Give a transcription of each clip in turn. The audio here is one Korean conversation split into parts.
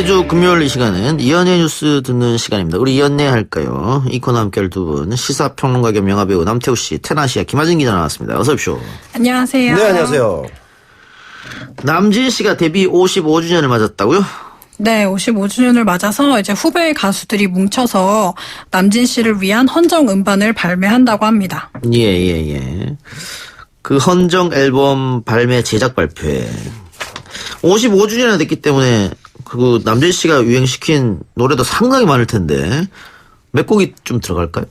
매주 금요일 이 시간은 이연의 뉴스 듣는 시간입니다. 우리 이연네 할까요? 이 코너 함께할 두 분, 시사평론가 겸 영화배우 남태우 씨, 테나시아 김하진 기자 나왔습니다. 어서 오십시오. 안녕하세요. 네, 안녕하세요. 남진 씨가 데뷔 55주년을 맞았다고요? 네, 55주년을 맞아서 이제 후배 가수들이 뭉쳐서 남진 씨를 위한 헌정 음반을 발매한다고 합니다. 예. 그 헌정 앨범 발매 제작 발표회. 55주년이 됐기 때문에 그 남진 씨가 유행시킨 노래도 상당히 많을 텐데 몇 곡이 좀 들어갈까요?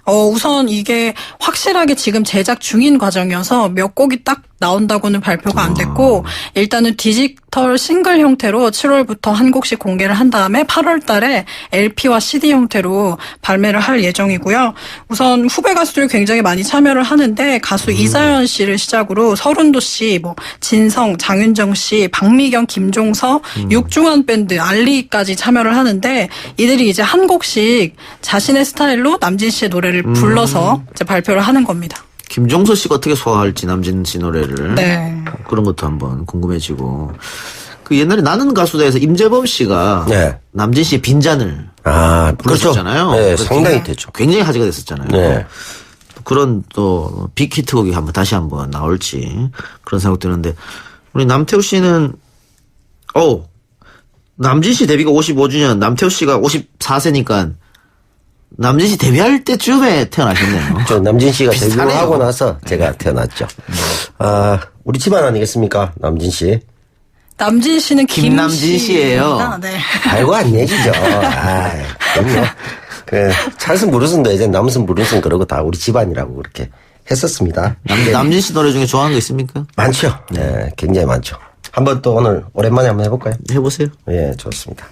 우선 이게 확실하게 지금 제작 중인 과정이어서 몇 곡이 딱 나온다고는 발표가 안 됐고 일단은 디지털 싱글 형태로 7월부터 한 곡씩 공개를 한 다음에 8월 달에 LP와 CD 형태로 발매를 할 예정이고요. 우선 후배 가수들이 굉장히 많이 참여를 하는데 가수 이사연 씨를 시작으로 서른도 씨, 진성, 장윤정 씨, 박미경, 김종서, 육중한 밴드, 알리까지 참여를 하는데 이들이 이제 한 곡씩 자신의 스타일로 남진 씨의 노래를 불러서 이제 발표를 하는 겁니다. 김종서 씨가 어떻게 소화할지 남진 씨 노래를. 네. 그런 것도 한번 궁금해지고. 그 옛날에 나는 가수다에서 임재범 씨가 네. 남진 씨의 빈잔을 불렀었잖아요. 그렇죠. 네, 상당히 됐죠. 굉장히 화제가 됐었잖아요. 네. 그런 또 빅히트곡이 다시 한번 나올지 그런 생각 드는데 우리 남태우 씨는 남진 씨 데뷔가 55주년, 남태우 씨가 54세니까 남진 씨 데뷔할 때쯤에 태어나셨네요. 저 남진 씨가 비슷하네요. 데뷔를 하고 나서 제가 태어났죠. 우리 집안 아니겠습니까? 남진 씨. 남진 씨는 김남진 씨예요. 네. 알고 안 얘기죠. 그럼요. 찰슨 브루스인데 이제 남슨 브루스는 그러고 다 우리 집안이라고 그렇게 했었습니다. 남진 씨 노래 중에 좋아하는 거 있습니까? 많죠. 네, 굉장히 많죠. 한번 또 오늘 오랜만에 한번 해볼까요? 해보세요. 예, 좋습니다.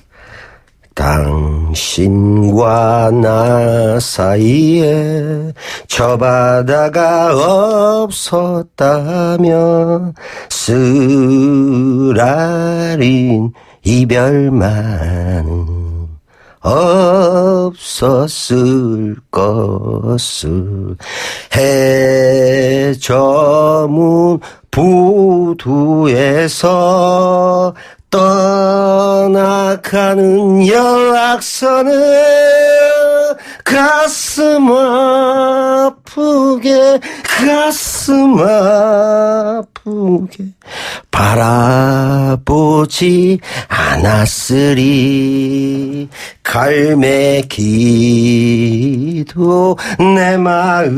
당신과 나 사이에 저 바다가 없었다면 쓰라린 이별만은 없었을 것을 해 저문 부두에서 떠나가는 연락선을 가슴 아프게 바라보지 않았으리 갈매기도 내 마음같이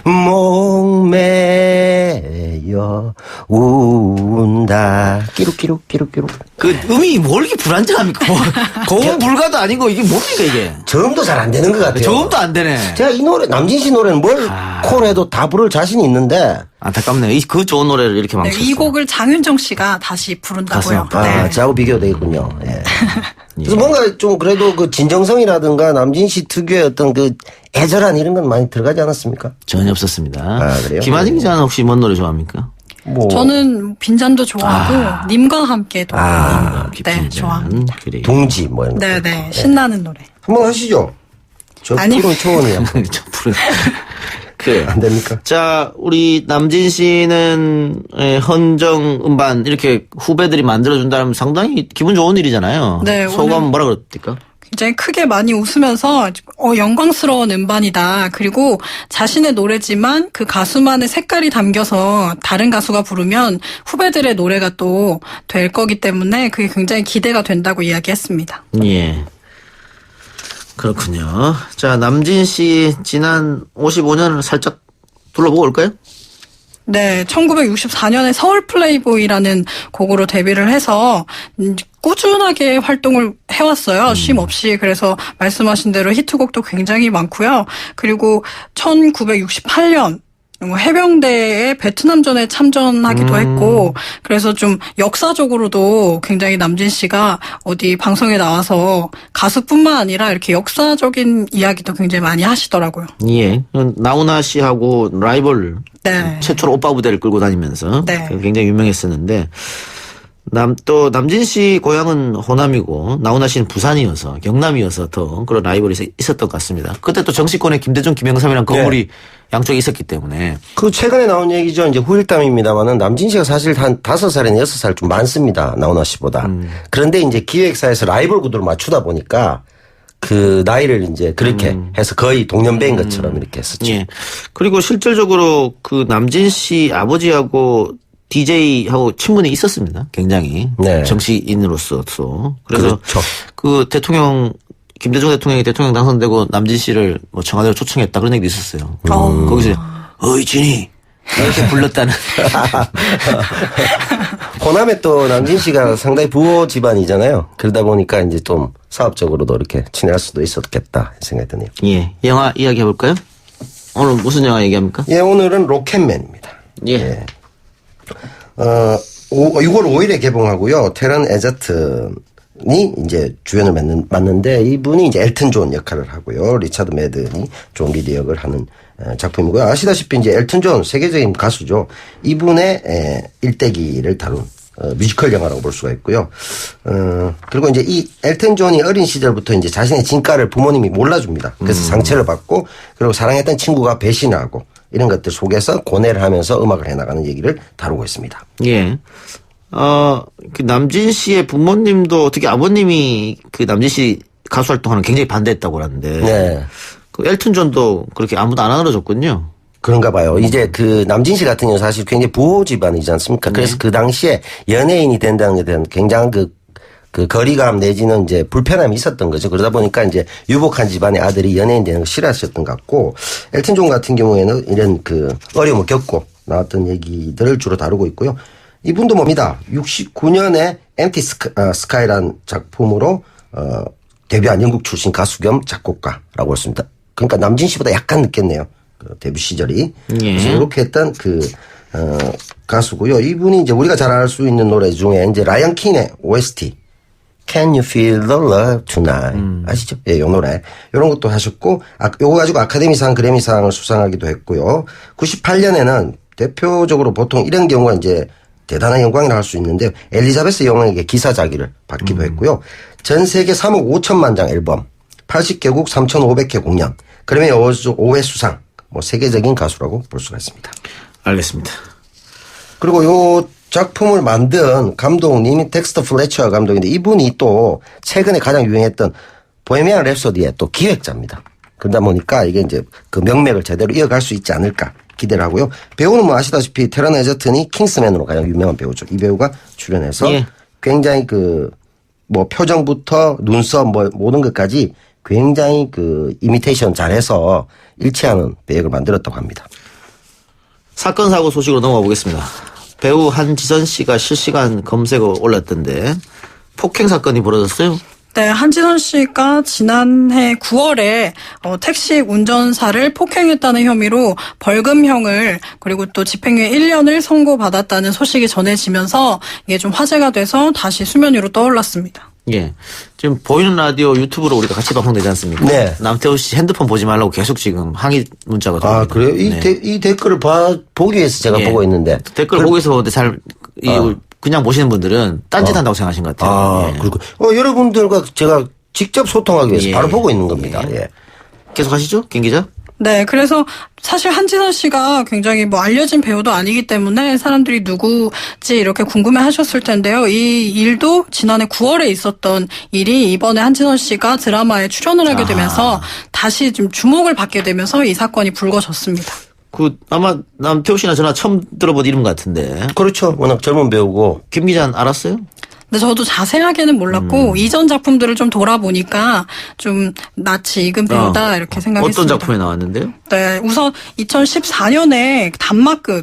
목매여 운다 끼룩 그 음이 뭘 이렇게 불안정합니까? 고음 불가도 아니고 이게 뭡니까 이게? 저음도 잘 안 되는 것 같아요. 저음도 안 되네. 제가 이 노래 남진 씨 노래는 뭘 콜해도 다 부를 자신이 있는데 안타깝네요. 그 좋은 노래를 이렇게 네, 망쳤어요. 이 곡을 장윤정 씨가 다시 부른다고요. 네. 저하고 비교되겠군요. 예. 그래서 뭔가 좀 그래도 그 진정성이라든가 남진 씨 특유의 어떤 그 애절한 이런 건 많이 들어가지 않았습니까? 전혀 없었습니다. 그래요? 김하진 기자는 혹시 뭔 노래 좋아합니까? 저는 빈잔도 좋아하고 님과 함께도 빈잔. 좋아합니다. 그래요. 둥지 뭐 이런 거. 네네 신나는 노래. 한번 하시죠. 저 아니. 푸른 초원이 한번. 저 푸른. 그래요. 안 됩니까? 자, 우리 남진 씨는 헌정 음반 이렇게 후배들이 만들어준다면 상당히 기분 좋은 일이잖아요. 네, 소감 오늘 뭐라 그랬습니까? 굉장히 크게 많이 웃으면서 영광스러운 음반이다. 그리고 자신의 노래지만 그 가수만의 색깔이 담겨서 다른 가수가 부르면 후배들의 노래가 또 될 거기 때문에 그게 굉장히 기대가 된다고 이야기했습니다. 예. 그렇군요. 자, 남진 씨 지난 55년을 살짝 둘러보고 올까요? 네, 1964년에 서울 플레이보이라는 곡으로 데뷔를 해서 꾸준하게 활동을 해왔어요. 쉼 없이. 그래서 말씀하신 대로 히트곡도 굉장히 많고요. 그리고 1968년 해병대에 베트남전에 참전하기도 했고 그래서 좀 역사적으로도 굉장히 남진 씨가 어디 방송에 나와서 가수뿐만 아니라 이렇게 역사적인 이야기도 굉장히 많이 하시더라고요. 예. 나훈아 씨하고 라이벌 네. 최초로 오빠 부대를 끌고 다니면서 네. 굉장히 유명했었는데 또 남진 씨 고향은 호남이고 나훈아 씨는 부산이어서 경남이어서 더 그런 라이벌이 있었던 것 같습니다. 그때 또 정치권에 김대중, 김영삼이랑 거물이 양쪽에 있었기 때문에. 그 최근에 나온 얘기죠. 이제 후일담입니다만은 남진 씨가 사실 한 5살이나 6살 좀 많습니다. 나훈아 씨보다. 그런데 이제 기획사에서 라이벌 구도를 맞추다 보니까 그 나이를 이제 그렇게 해서 거의 동년배인 것처럼 이렇게 했었죠. 예. 그리고 실질적으로 그 남진 씨 아버지하고 DJ하고 친분이 있었습니다. 굉장히. 네. 정치인으로서. 그래서 그렇죠. 그 대통령, 김대중 대통령이 대통령 당선되고 남진 씨를 뭐 청와대로 초청했다 그런 얘기도 있었어요. 거기서 어이 진이 이렇게 불렀다는. 호남에 또 남진 씨가 상당히 부호 집안이잖아요. 그러다 보니까 이제 좀 사업적으로도 이렇게 친할 수도 있었겠다 생각이 드네요. 예. 영화 이야기 해볼까요? 오늘 무슨 영화 얘기합니까? 예, 오늘은 로켓맨입니다. 예. 6월 5일에 개봉하고요. 테런 에저튼이 이제 주연을 맡는데 이분이 이제 엘튼 존 역할을 하고요. 리차드 매든이 존 리드 역을 하는 작품이고요. 아시다시피 이제 엘튼 존 세계적인 가수죠. 이분의 일대기를 다룬 뮤지컬 영화라고 볼 수가 있고요. 그리고 이제 이 엘튼 존이 어린 시절부터 이제 자신의 진가를 부모님이 몰라줍니다. 그래서 상처를 받고 그리고 사랑했던 친구가 배신하고 이런 것들 속에서 고뇌를 하면서 음악을 해나가는 얘기를 다루고 있습니다. 예. 그 남진 씨의 부모님도 어떻게 아버님이 그 남진 씨 가수 활동하는 굉장히 반대했다고 하는데. 네. 그 엘튼 존도 그렇게 아무도 안 알아줬군요. 그런가 봐요. 이제 그 남진 씨 같은 경우는 사실 굉장히 부호 집안이지 않습니까? 그래서 그 당시에 연예인이 된다는 게 대한 굉장한 그 거리감 내지는 이제 불편함이 있었던 거죠. 그러다 보니까 이제 유복한 집안의 아들이 연예인 되는 거 싫어하셨던 것 같고, 엘튼 존 같은 경우에는 이런 그 어려움을 겪고 나왔던 얘기들을 주로 다루고 있고요. 이분도 뭡니다. 69년에 엠티 스카이라는 작품으로 데뷔한 영국 출신 가수 겸 작곡가라고 했습니다. 그러니까 남진 씨보다 약간 늦겠네요. 그 데뷔 시절이. 예. 그래서 이렇게 했던 가수고요. 이분이 이제 우리가 잘 알 수 있는 노래 중에 이제 라이언 킹의 OST. Can you feel the love tonight? 아시죠? 예, 요 노래. 요런 것도 하셨고, 요거 가지고 아카데미상, 그래미상을 수상하기도 했고요. 98년에는 대표적으로 보통 이런 경우가 이제 대단한 영광이라 할 수 있는데, 엘리자베스 여왕에게 기사자기를 받기도 했고요. 전 세계 3억 5천만 장 앨범, 80개국 3,500회 공연, 그래미 어워즈 5회 수상, 뭐 세계적인 가수라고 볼 수가 있습니다. 알겠습니다. 그리고 요 작품을 만든 감독님이 텍스터 플래처 감독인데 이분이 또 최근에 가장 유행했던 보헤미안 랩소디의 또 기획자입니다. 그러다 보니까 이게 이제 그 명맥을 제대로 이어갈 수 있지 않을까 기대를 하고요. 배우는 뭐 아시다시피 테런 에저튼이 킹스맨으로 가장 유명한 배우죠. 이 배우가 출연해서 예. 굉장히 그 뭐 표정부터 눈썹 뭐 모든 것까지 굉장히 그 이미테이션 잘해서 일치하는 배역을 만들었다고 합니다. 사건 사고 소식으로 넘어가 보겠습니다. 배우 한지선 씨가 실시간 검색어 올랐던데 폭행 사건이 벌어졌어요. 네, 한지선 씨가 지난해 9월에 택시 운전사를 폭행했다는 혐의로 벌금형을 그리고 또 집행유예 1년을 선고받았다는 소식이 전해지면서 이게 좀 화제가 돼서 다시 수면 위로 떠올랐습니다. 예. 지금 보이는 라디오 유튜브로 우리가 같이 방송되지 않습니까? 네. 남태우 씨 핸드폰 보지 말라고 계속 지금 항의 문자가 들어옵니다. 아, 그래요? 네. 이 댓글을 보기 위해서 제가 예. 보고 있는데. 댓글 보고 있어 보는데 그냥 보시는 분들은 딴짓한다고 생각하신 것 같아요. 아, 예. 그리고 여러분들과 제가 직접 소통하기 위해서 예. 바로 보고 있는 겁니다. 예. 예. 계속 하시죠, 김 기자? 네, 그래서 사실 한지선 씨가 굉장히 뭐 알려진 배우도 아니기 때문에 사람들이 누구지 이렇게 궁금해 하셨을 텐데요. 이 일도 지난해 9월에 있었던 일이 이번에 한지선 씨가 드라마에 출연을 하게 되면서 다시 좀 주목을 받게 되면서 이 사건이 불거졌습니다. 아마 남태우 씨나 저나 처음 들어본 이름 같은데. 그렇죠. 워낙 젊은 배우고. 김 기자는 알았어요? 근데 저도 자세하게는 몰랐고 이전 작품들을 좀 돌아보니까 좀 낯이 익은 배우다 이렇게 생각했습니다. 어떤 작품에 나왔는데요? 네, 우선 2014년에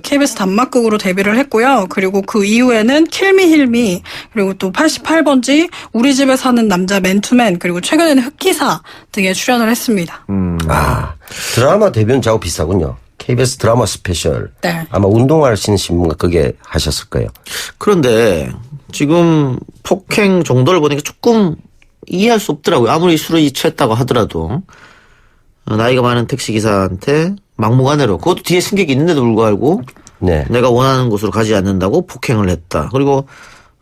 KBS 단막극으로 데뷔를 했고요. 그리고 그 이후에는 킬미 힐미 그리고 또 88번지 우리 집에 사는 남자 맨투맨 그리고 최근에는 흑기사 등에 출연을 했습니다. 드라마 데뷔는 저하고 비슷하군요. KBS 드라마 스페셜. 네. 아마 운동하시는 분과 그게 하셨을 거예요. 그런데 지금 폭행 정도를 보니까 조금 이해할 수 없더라고요. 아무리 술이 취했다고 하더라도 나이가 많은 택시기사한테 막무가내로 그것도 뒤에 승객이 있는데도 불구하고 네. 내가 원하는 곳으로 가지 않는다고 폭행을 했다. 그리고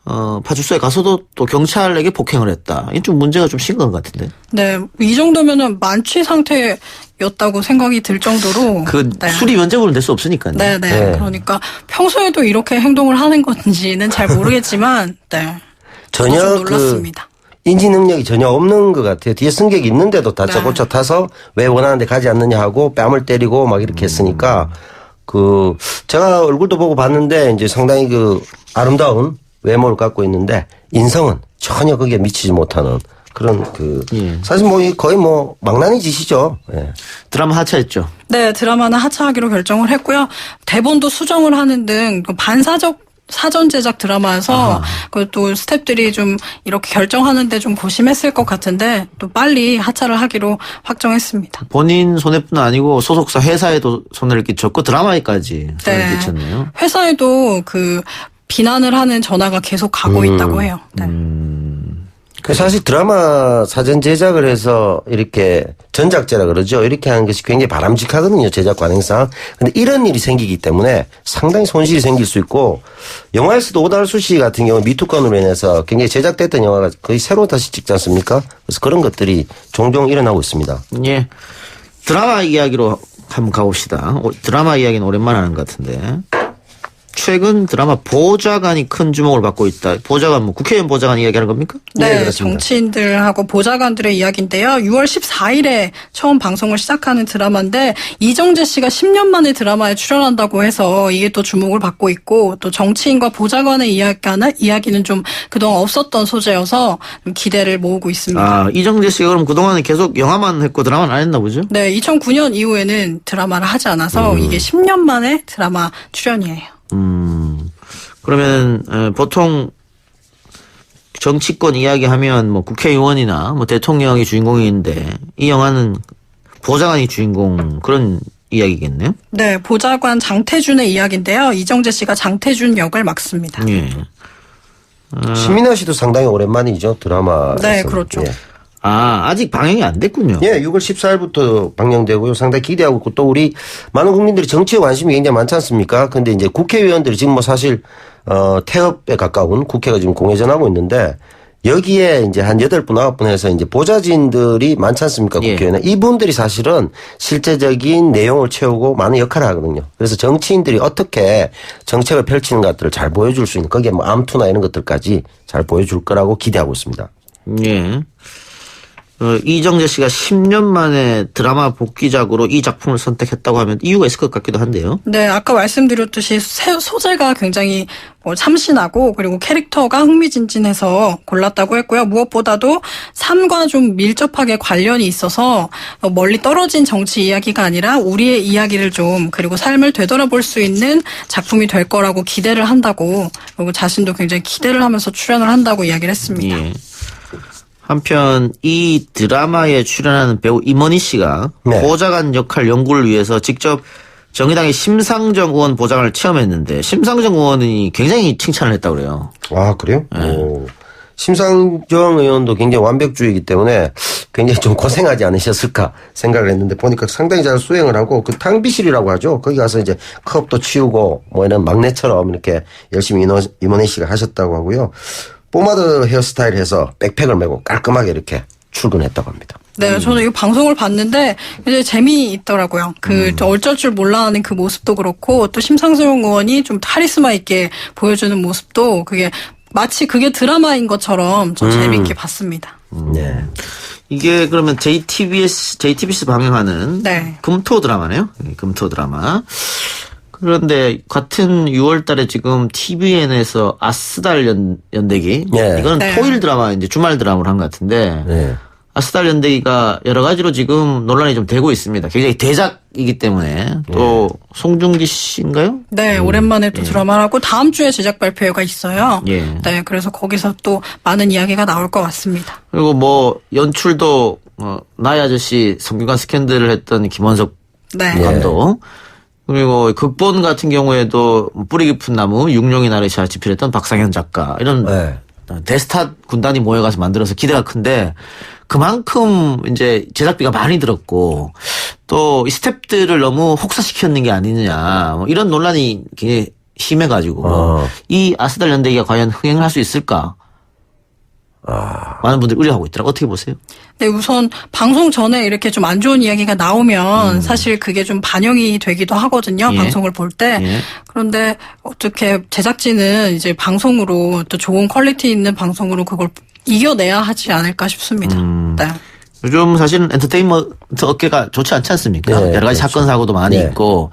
파출소에 가서도 또 경찰에게 폭행을 했다. 이게 좀 문제가 좀 심각한 것 같은데. 네, 이 정도면은 만취 상태였다고 생각이 들 정도로. 네. 술이 면죄부를 낼 수 없으니까요. 네. 그러니까 평소에도 이렇게 행동을 하는 건지는 잘 모르겠지만, 네. 전혀 좀 놀랐습니다. 인지 능력이 전혀 없는 것 같아요. 뒤에 승객이 있는데도 다짜고짜 타서 왜 원하는데 가지 않느냐 하고 뺨을 때리고 막 이렇게 했으니까 제가 얼굴도 보고 봤는데 이제 상당히 아름다운 외모를 갖고 있는데 인성은 전혀 거기에 미치지 못하는 그런 사실 거의 망나니 짓이죠. 예. 드라마 하차했죠. 네, 드라마는 하차하기로 결정을 했고요. 대본도 수정을 하는 등 반사적 사전 제작 드라마여서 또 스태프들이 좀 이렇게 결정하는데 좀 고심했을 것 같은데 또 빨리 하차를 하기로 확정했습니다. 본인 손해뿐 아니고 소속사 회사에도 손해를 끼쳤고 드라마에까지 손해를 끼쳤네요. 회사에도 비난을 하는 전화가 계속 가고 있다고 해요. 네. 사실 드라마 사전 제작을 해서 이렇게 전작제라 그러죠. 이렇게 하는 것이 굉장히 바람직하거든요. 제작 관행상. 근데 이런 일이 생기기 때문에 상당히 손실이 생길 수 있고 영화에서도 오달수 씨 같은 경우 미투 건으로 인해서 굉장히 제작됐던 영화가 거의 새로 다시 찍지 않습니까? 그래서 그런 것들이 종종 일어나고 있습니다. 예. 드라마 이야기로 한번 가봅시다. 드라마 이야기는 오랜만에 하는 것 같은데. 최근 드라마 보좌관이 큰 주목을 받고 있다. 보좌관 국회의원 보좌관 이야기하는 겁니까? 네, 그렇습니다. 정치인들하고 보좌관들의 이야기인데요. 6월 14일에 처음 방송을 시작하는 드라마인데 이정재 씨가 10년 만에 드라마에 출연한다고 해서 이게 또 주목을 받고 있고 또 정치인과 보좌관의 이야기는 좀 그동안 없었던 소재여서 기대를 모으고 있습니다. 이정재 씨가 그럼 그동안에 계속 영화만 했고 드라마는 안 했나 보죠? 네, 2009년 이후에는 드라마를 하지 않아서 이게 10년 만에 드라마 출연이에요. 그러면 보통 정치권 이야기하면 국회의원이나 대통령이 주인공인데 이 영화는 보좌관이 주인공 그런 이야기겠네요. 네, 보좌관 장태준의 이야기인데요. 이정재 씨가 장태준 역을 맡습니다. 예. 신민아 씨도 상당히 오랜만이죠 드라마. 네, 그렇죠. 예. 아직 방영이 안 됐군요. 예, 6월 14일부터 방영되고요. 상당히 기대하고 있고 또 우리 많은 국민들이 정치에 관심이 굉장히 많지 않습니까? 근데 이제 국회의원들이 지금 사실 태업에 가까운 국회가 지금 공회전하고 있는데 여기에 이제 한 8분, 9분 해서 이제 보좌진들이 많지 않습니까? 국회의원은. 이분들이 사실은 실제적인 내용을 채우고 많은 역할을 하거든요. 그래서 정치인들이 어떻게 정책을 펼치는 것들을 잘 보여줄 수 있는 거기에 암투나 이런 것들까지 잘 보여줄 거라고 기대하고 있습니다. 예. 이정재 씨가 10년 만에 드라마 복귀작으로 이 작품을 선택했다고 하면 이유가 있을 것 같기도 한데요. 네, 아까 말씀드렸듯이 소재가 굉장히 참신하고 그리고 캐릭터가 흥미진진해서 골랐다고 했고요. 무엇보다도 삶과 좀 밀접하게 관련이 있어서 멀리 떨어진 정치 이야기가 아니라 우리의 이야기를 좀 그리고 삶을 되돌아볼 수 있는 작품이 될 거라고 기대를 한다고 그리고 자신도 굉장히 기대를 하면서 출연을 한다고 이야기를 했습니다. 예. 한편 이 드라마에 출연하는 배우 임원희 씨가 보좌관 역할 연구를 위해서 직접 정의당의 심상정 의원 보좌관을 체험했는데 심상정 의원이 굉장히 칭찬을 했다고 그래요. 아, 그래요? 심상정 의원도 굉장히 완벽주의이기 때문에 굉장히 좀 고생하지 않으셨을까 생각을 했는데 보니까 상당히 잘 수행을 하고 탕비실이라고 하죠. 거기 가서 이제 컵도 치우고 이런 막내처럼 이렇게 열심히 임원희 씨가 하셨다고 하고요. 포마드 헤어스타일 해서 백팩을 메고 깔끔하게 이렇게 출근했다고 합니다. 네, 저는 이 방송을 봤는데 굉장히 재미있더라고요. 어쩔 줄 몰라 하는 그 모습도 그렇고 또 심상정 의원이 좀 카리스마 있게 보여주는 모습도 마치 그게 드라마인 것처럼 좀 재미있게 봤습니다. 네. 이게 그러면 JTBC 방영하는 금토 드라마네요. 금토 드라마. 그런데 같은 6월 달에 지금 TVN에서 아스달 연대기. 이거는 토일 드라마, 이제 주말 드라마를 한 것 같은데. 아스달 연대기가 여러 가지로 지금 논란이 좀 되고 있습니다. 굉장히 대작이기 때문에. 또 송중기 씨인가요? 네, 오랜만에 또 드라마를 하고 다음 주에 제작 발표회가 있어요. 네, 그래서 거기서 또 많은 이야기가 나올 것 같습니다. 그리고 연출도 나의 아저씨 성균관 스캔들을 했던 김원석 감독. 그리고 극본 같은 경우에도 뿌리 깊은 나무, 육룡이 나르샤 집필했던 박상현 작가 이런 대스타 군단이 모여가서 만들어서 기대가 큰데 그만큼 이제 제작비가 많이 들었고 또 이 스태프들을 너무 혹사시켰는 게 아니냐 이런 논란이 굉장히 심해가지고 이 아스달 연대기가 과연 흥행을 할 수 있을까? 많은 분들이 우려하고 있더라고요. 어떻게 보세요? 네, 우선 방송 전에 이렇게 좀 안 좋은 이야기가 나오면 사실 그게 좀 반영이 되기도 하거든요. 예. 방송을 볼 때. 예. 그런데 어떻게 제작진은 이제 방송으로 또 좋은 퀄리티 있는 방송으로 그걸 이겨내야 하지 않을까 싶습니다. 네. 요즘 사실은 엔터테인먼트 업계가 좋지 않지 않습니까? 네, 여러 가지 그렇죠. 사건 사고도 많이 네. 있고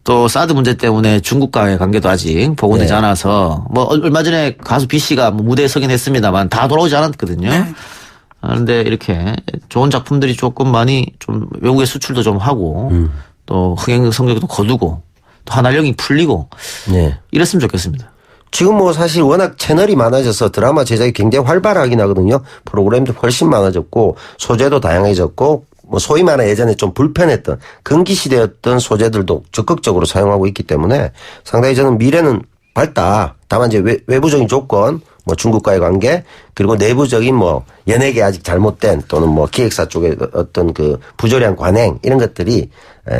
또 사드 문제 때문에 중국과의 관계도 아직 복원되지 네. 않아서 뭐 얼마 전에 가수 B 씨가 뭐 무대에 서긴 했습니다만 다 돌아오지 않았거든요. 네. 그런데 이렇게 좋은 작품들이 조금 많이 좀 외국에 수출도 좀 하고 또 흥행 성적도 거두고 또 한알령이 풀리고 네. 이랬으면 좋겠습니다. 지금 뭐 사실 워낙 채널이 많아져서 드라마 제작이 굉장히 활발하긴 하거든요. 프로그램도 훨씬 많아졌고 소재도 다양해졌고 뭐 소위 말해 예전에 좀 불편했던 금기시되었던 소재들도 적극적으로 사용하고 있기 때문에 상당히 저는 미래는 밝다. 다만 이제 외부적인 조건 뭐 중국과의 관계 그리고 내부적인 뭐 연예계 아직 잘못된 또는 뭐 기획사 쪽의 어떤 그 부조리한 관행 이런 것들이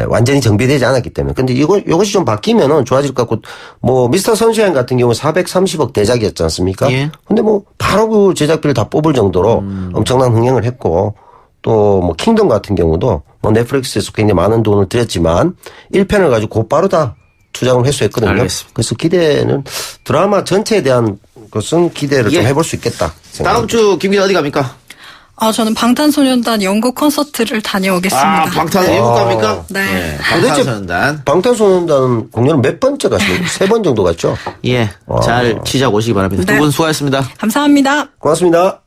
완전히 정비되지 않았기 때문에 근데 이것이 좀 바뀌면은 좋아질 것 같고 뭐 미스터 선샤인 같은 경우 430억 대작이었지 않습니까? 예. 근데 뭐 바로 그 제작비를 다 뽑을 정도로 엄청난 흥행을 했고 또 뭐 킹덤 같은 경우도 뭐 넷플릭스에서 굉장히 많은 돈을 들였지만 1편을 가지고 곧바로 다 투자를 회수했거든요. 알겠습니다. 그래서 기대는 드라마 전체에 대한 것은 기대를 좀 예. 해볼 수 있겠다. 다음 생각합니다. 주 김 기자 어디 갑니까? 저는 방탄소년단 연극 콘서트를 다녀오겠습니다. 방탄 일국 갑니까? 네. 방탄소년단. 방탄소년단 공연은 몇 번째 갔어요? 3번 정도 갔죠? 예. 잘 취재하고 오시기 바랍니다. 네. 두 분 수고하셨습니다. 감사합니다. 고맙습니다.